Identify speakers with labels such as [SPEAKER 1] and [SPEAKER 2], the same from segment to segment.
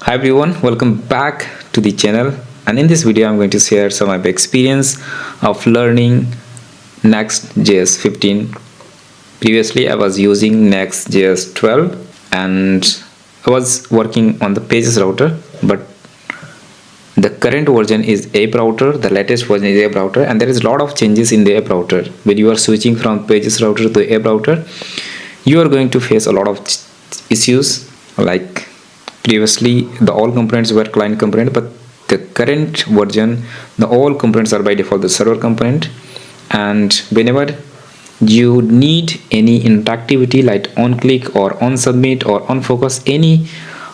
[SPEAKER 1] Hi everyone, welcome back to the channel, and in this video I'm going to share some of my experience of learning Next.js 15. Previously I was using Next.js 12 and I was working on the pages router, but the current version is app router, the latest version is app router, and there is a lot of changes in the app router. When you are switching from pages router to app router, you are going to face a lot of issues. Like previously the all components were client component, but the current version the all components are by default the server component, and whenever you need any interactivity like on click or on submit or on focus any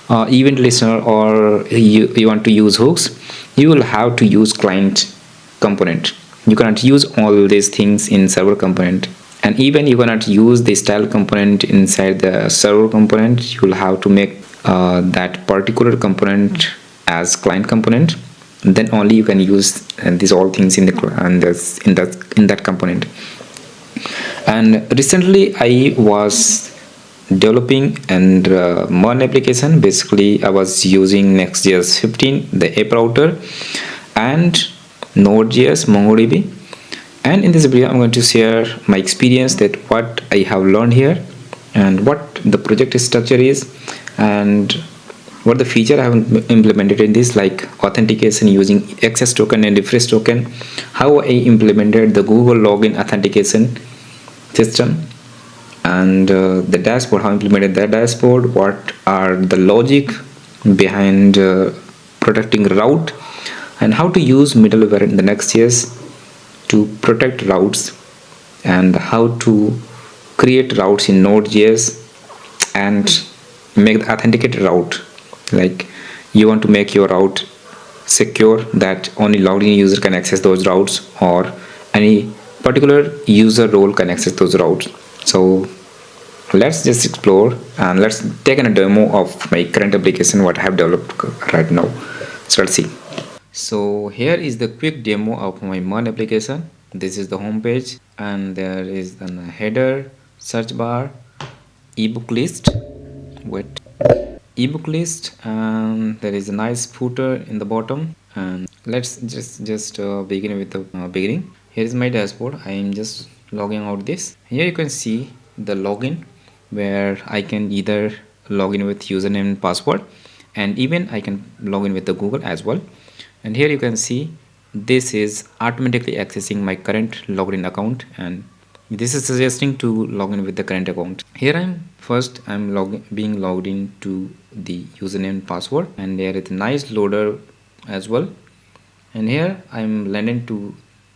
[SPEAKER 1] event listener, or you want to use hooks, you will have to use client component. You cannot use all these things in server component, and even you cannot use the style component inside the server component. You will have to make that particular component as client component, then only you can use these all things in that component. And recently I was developing and MERN application. Basically I was using Next.js 15, the app router, and Node.js, MongoDB. And in this video I'm going to share my experience, that what I have learned here and what the project structure is, and what the feature I have implemented in this, like authentication using access token and refresh token, how I implemented the Google login authentication system, and the dashboard, how I implemented that dashboard, what are the logic behind protecting route, and how to use middleware in the Next.js to protect routes, and how to create routes in Node.js and make the authenticated route. Like you want to make your route secure, that only logged in user can access those routes, or any particular user role can access those routes. So let's just explore and let's take a demo of my current application what I have developed right now. So let's see. So here is the quick demo of my MERN application. This is the home page, and there is a header, search bar, ebook list, wait, ebook list, and there is a nice footer in the bottom. And let's just begin with the beginning. Here is my dashboard. I am just logging out this. Here you can see the login, where I can either log in with username and password, and even I can log in with the Google as well. And here you can see this is automatically accessing my current logged in account, and this is suggesting to log in with the current account. Here I'm being logged in to the username and password, and there is a nice loader as well. And here I'm landing to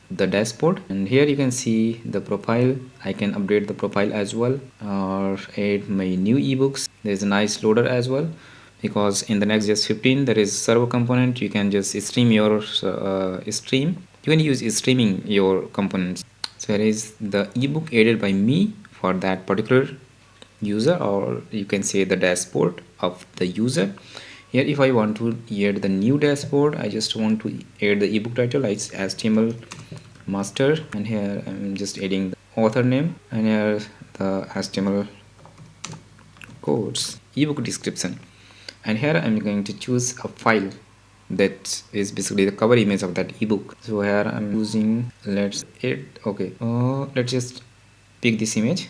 [SPEAKER 1] the dashboard, and here you can see the profile. I can update the profile as well, or add my new ebooks. There's a nice loader as well, because in the Next.js 15 there is server component. You can just stream your stream. You can use streaming your components. So here is the ebook added by me for that particular user, or you can say the dashboard of the user. Here if I want to add the new dashboard, I just want to add the ebook title, it's HTML master, and here I'm just adding the author name, and here the HTML codes, ebook description, and here I'm going to choose a file that is basically the cover image of that ebook. So here I'm using, let's just pick this image,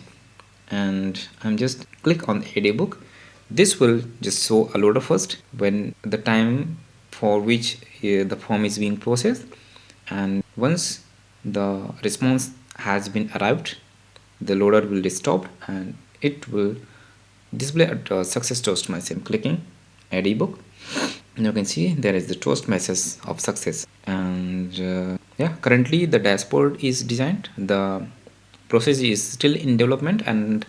[SPEAKER 1] and I'm just click on add ebook. This will just show a loader first when the time for which the form is being processed, and once the response has been arrived, the loader will stop and it will display a success toast message. I'm clicking add ebook, and you can see there is the toast message of success. And yeah, currently the dashboard is designed, the process is still in development, and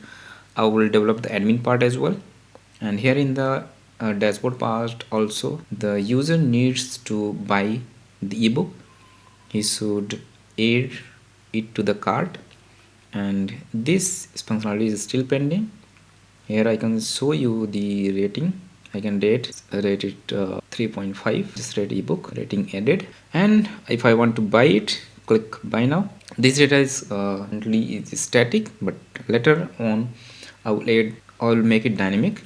[SPEAKER 1] I will develop the admin part as well. And here in the dashboard part also, the user needs to buy the ebook. He should add it to the cart, and this functionality is still pending. Here I can show you the rating. I can rate it 3.5. Just rate ebook, rating added. And if I want to buy it, click buy now. This data is currently is static, but later on I will make it dynamic,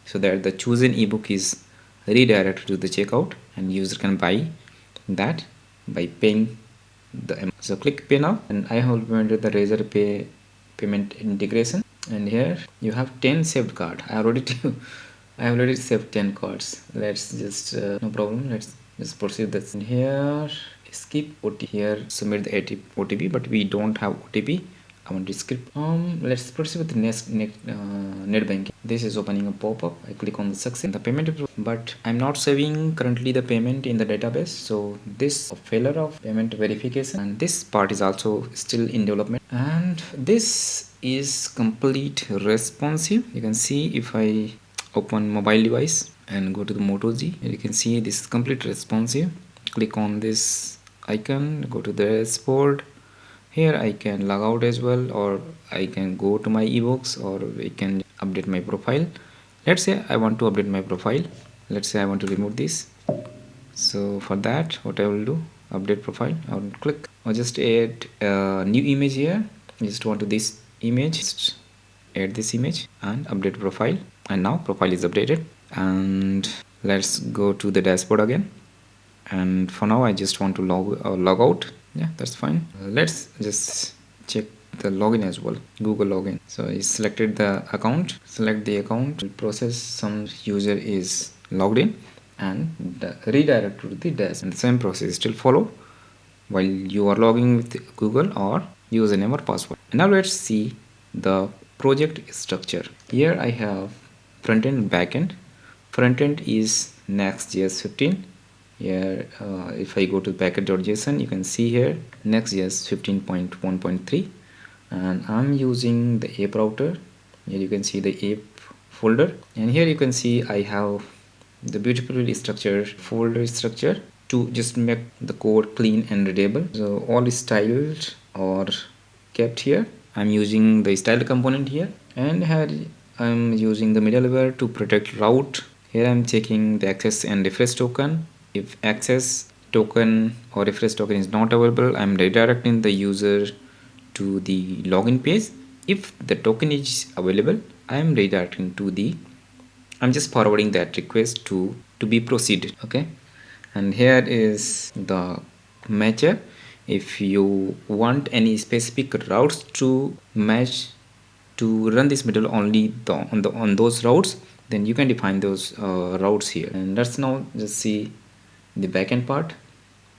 [SPEAKER 1] so that the chosen ebook is redirected to the checkout, and user can buy that by paying the amount. So click pay now, and I have implemented the Razor Pay payment integration, and here you have 10 saved card. I have already saved 10 cards. Let's just no problem, let's just proceed this. And here skip OTP, here submit the OTP, but we don't have OTP. I want to skip. Let's proceed with the net banking. This is opening a pop-up. I click on the success, the payment, but I'm not saving currently the payment in the database, so this failure of payment verification, and this part is also still in development. And this is complete responsive. You can see if I open mobile device and go to the Moto G, you can see this is complete responsive. Click on this icon, go to the dashboard. Here I can log out as well, or I can go to my ebooks, or I can update my profile. Let's say I want to update my profile. Let's say I want to remove this. So for that, what I will do, update profile, I will click or just add a new image here. I just want to this image, just add this image and update profile, and now profile is updated. And let's go to the dashboard again, and for now I just want to log out. Yeah, that's fine. Let's just check the login as well, Google login. So I selected the account, select the account, process some user is logged in, and redirect to the dash, and the same process still follow while you are logging with Google or username or password. And now let's see the project structure. Here I have front end, back end. Front end is Next.js 15. Here if I go to package.json, you can see here Next.js 15.1.3, and I'm using the app router. Here you can see the app folder, and here you can see I have the beautifully structured folder structure to just make the code clean and readable. So all is styled or kept here. I'm using the styled component here, and here I'm using the middleware to protect route. Here I'm checking the access and refresh token. If access token or refresh token is not available, I'm redirecting the user to the login page. If the token is available, I'm redirecting to the, I'm just forwarding that request to be proceeded. Okay, and here is the matcher. If you want any specific routes to match to run this middle only on those routes, then you can define those routes here. And let's now just see the backend part.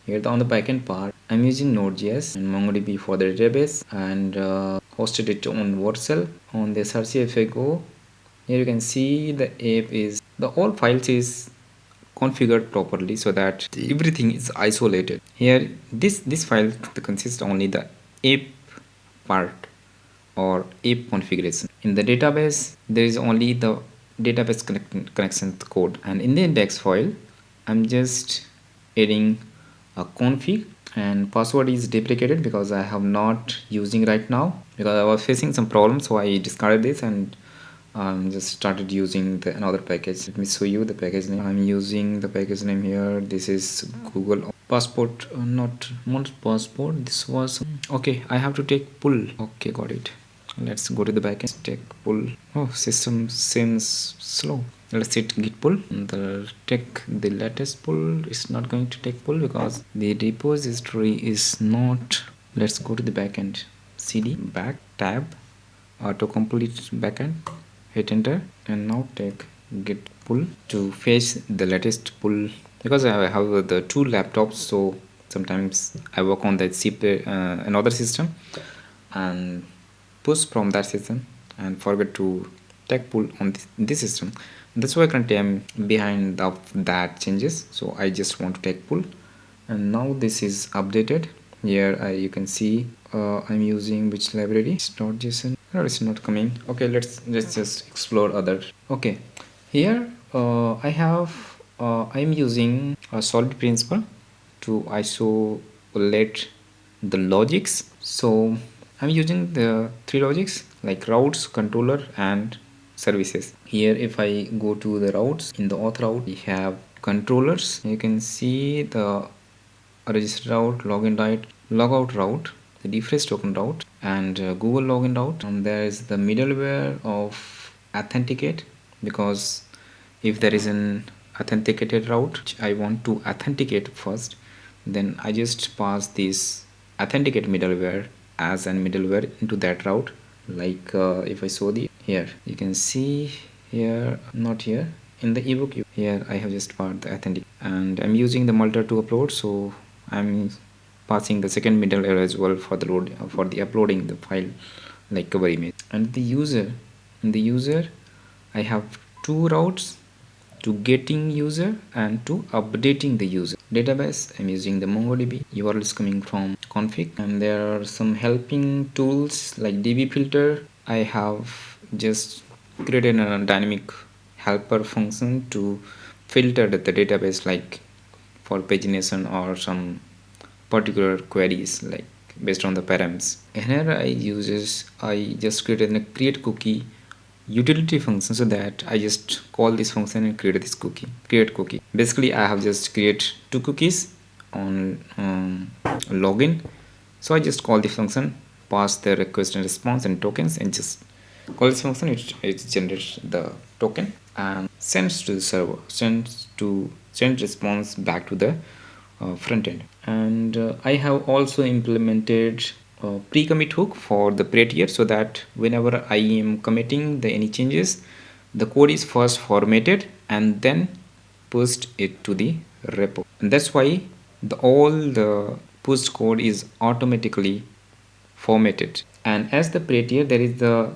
[SPEAKER 1] Here on the backend part, I'm using Node.js and MongoDB for the database, and hosted it on Wordcell. On the SRC, if I go, here you can see the app is, the all files is configured properly so that everything is isolated. Here this file consists only the app part or app configuration. In the database, there is only the database connection code, and in the index file I'm just adding a config, and password is deprecated because I have not using right now, because I was facing some problems, so I discarded this and just started using another package. Let me show you the package name. I'm using the package name here. This is Google Passport, not Passport. This was okay. I have to take pull. Okay, got it. Let's go to the backend. Take pull. Oh, system seems slow. Let's hit git pull. The latest pull is not going to take pull because the repository is not. Let's go to the backend. CD back tab autocomplete backend. Hit enter, and now take git pull to fetch the latest pull, because I have the two laptops, so sometimes I work on that another system and push from that system and forget to take pull on this system. That's why currently I'm behind of that changes, so I just want to take pull. And now this is updated. Here you can see I'm using which library. It's not JSON. No, it's not coming. Okay, let's just explore other. Okay, here I have I'm using a solid principle to isolate the logics. So I'm using the three logics like routes, controller, and services. Here if I go to the routes, in the auth route we have controllers. You can see the register route, login route, logout route, the refresh token route, and Google login route. And there is the middleware of authenticate, because if there is an authenticated route which I want to authenticate first. Then I just pass this authenticate middleware as an middleware into that route. Like if I show the here, you can see here, not here in the ebook, here I have just passed the authentic, and I'm using the multer to upload, so I'm passing the second middleware as well for the load, for the uploading the file like cover image. And the user, in the user I have two routes, to getting user and to updating the user. Database, I'm using the MongoDB. URL is coming from config, and there are some helping tools like DB filter. I have just created a dynamic helper function to filter the database, like for pagination or some particular queries, like based on the params. Here I just created a create cookie utility function, so that I just call this function and create this cookie, create cookie. Basically I have just create two cookies on login, so I just call the function, pass the request and response and tokens, and just call this function. It generates the token and sends to the server, send response back to the front end. And I have also implemented pre-commit hook for the prettier, so that whenever I am committing any changes, the code is first formatted and then pushed it to the repo. And that's why all the pushed code is automatically formatted. And as the prettier, there is the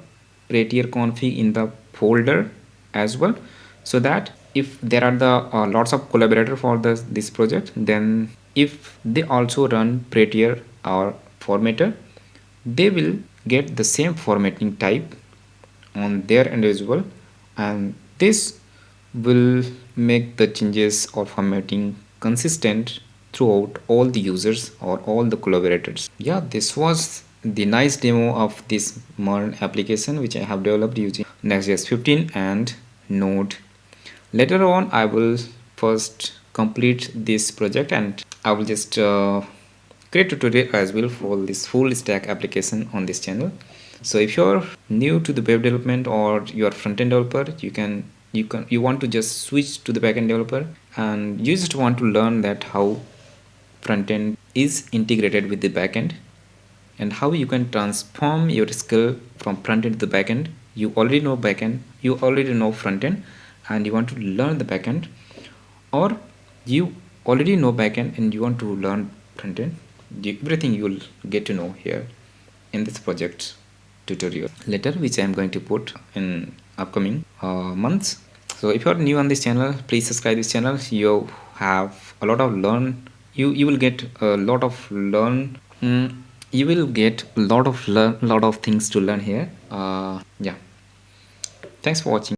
[SPEAKER 1] prettier config in the folder as well, so that if there are the lots of collaborator for this project, then if they also run prettier or formatter, they will get the same formatting type on their end as well, and this will make the changes or formatting consistent throughout all the users or all the collaborators. Yeah, this was the nice demo of this MERN application which I have developed using Next.js 15 and Node. Later on I will first complete this project, and I will just create tutorial as well for this full stack application on this channel. So if you're new to the web development or you're front-end developer, you want to just switch to the backend developer, and you just want to learn that how front-end is integrated with the backend, and how you can transform your skill from front-end to the backend. You already know backend, you already know front-end, and you want to learn the backend, or you already know backend and you want to learn front-end. Everything you will get to know here in this project tutorial later, which I am going to put in upcoming months. So if you are new on this channel, please subscribe this channel. You have a lot of learn, you will get a lot of learn, you will get a lot of things to learn here. Yeah, thanks for watching.